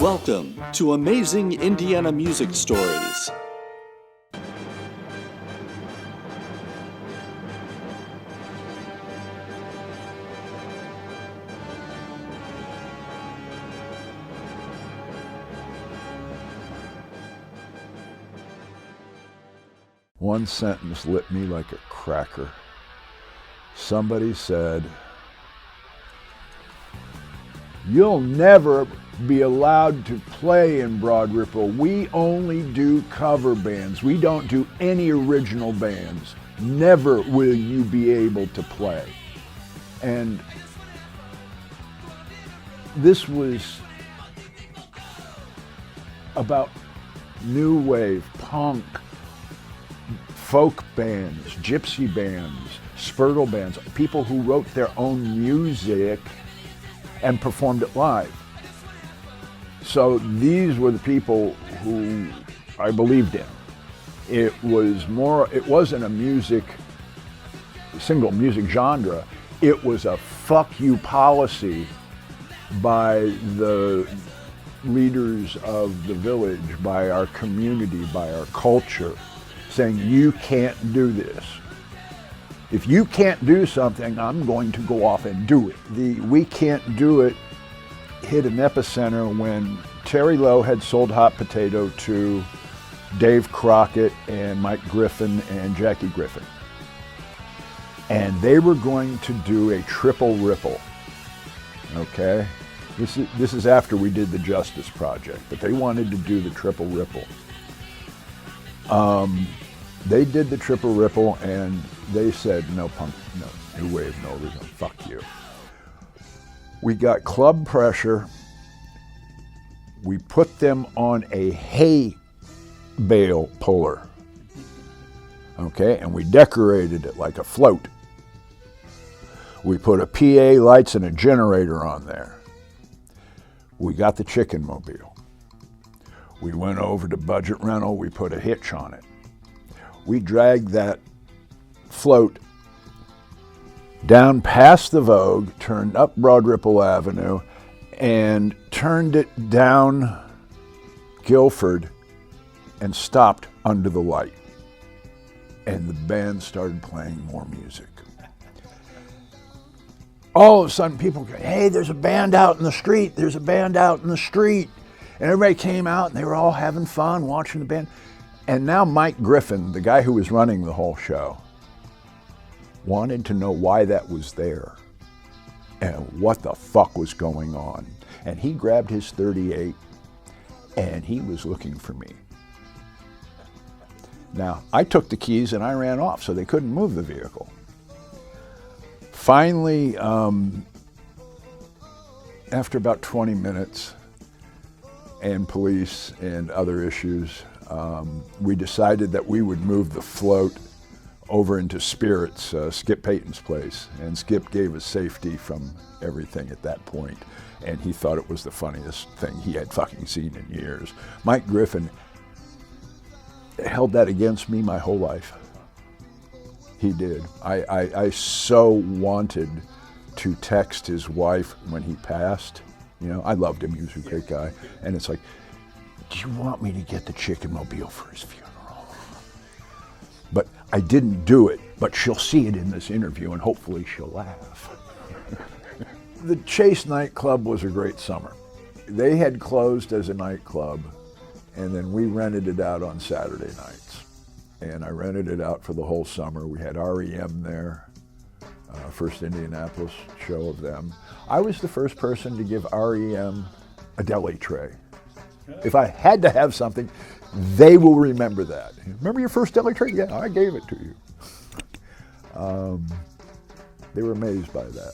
Welcome to Amazing Indiana Music Stories. One sentence lit me like a cracker. Somebody said, "You'll never be allowed to play in Broad Ripple. We only do cover bands. We don't do any original bands. Never will you be able to play." And this was about new wave, punk, folk bands, gypsy bands, spurtle bands, people who wrote their own music and performed it live. So these were the people who I believed in. It wasn't a single music genre. It was a fuck you policy by the leaders of the village, by our community, by our culture, saying, you can't do this. If you can't do something, I'm going to go off and do it. The "we can't do it" hit an epicenter when Terry Lowe had sold Hot Potato to Dave Crockett and Mike Griffin and Jackie Griffin. And they were going to do a triple ripple, okay? This is after we did the Justice Project, but they wanted to do the triple ripple. They did the triple ripple and they said, no punk, no, new wave, no rhythm, fuck you. We got club pressure. We put them on a hay bale puller, okay, and we decorated it like a float. We put a PA, lights, and a generator on there. We got the chicken mobile. We went over to budget rental, we put a hitch on it. We dragged that float down past the Vogue, turned up Broad Ripple Avenue, and turned it down Guilford and stopped under the light. And the band started playing more music. All of a sudden people go, "Hey, there's a band out in the street, there's a band out in the street." And everybody came out and they were all having fun watching the band. And now Mike Griffin, the guy who was running the whole show, wanted to know why that was there and what the fuck was going on. And he grabbed his .38 and he was looking for me. Now, I took the keys and I ran off so they couldn't move the vehicle. Finally, after about 20 minutes and police and other issues, we decided that we would move the float over into Spirits, Skip Payton's place. And Skip gave us safety from everything at that point. And he thought it was the funniest thing he had fucking seen in years. Mike Griffin held that against me my whole life. He did. I so wanted to text his wife when he passed. You know, I loved him, he was a great guy. And it's like, do you want me to get the chicken mobile for his funeral? But I didn't do it, but she'll see it in this interview and hopefully she'll laugh. The Chase nightclub was a great summer. They had closed as a nightclub and then we rented it out on Saturday nights. And I rented it out for the whole summer. We had R.E.M. there, first Indianapolis show of them. I was the first person to give R.E.M. a deli tray. If I had to have something, they will remember that. Remember your first deli tray? Yeah, I gave it to you. They were amazed by that.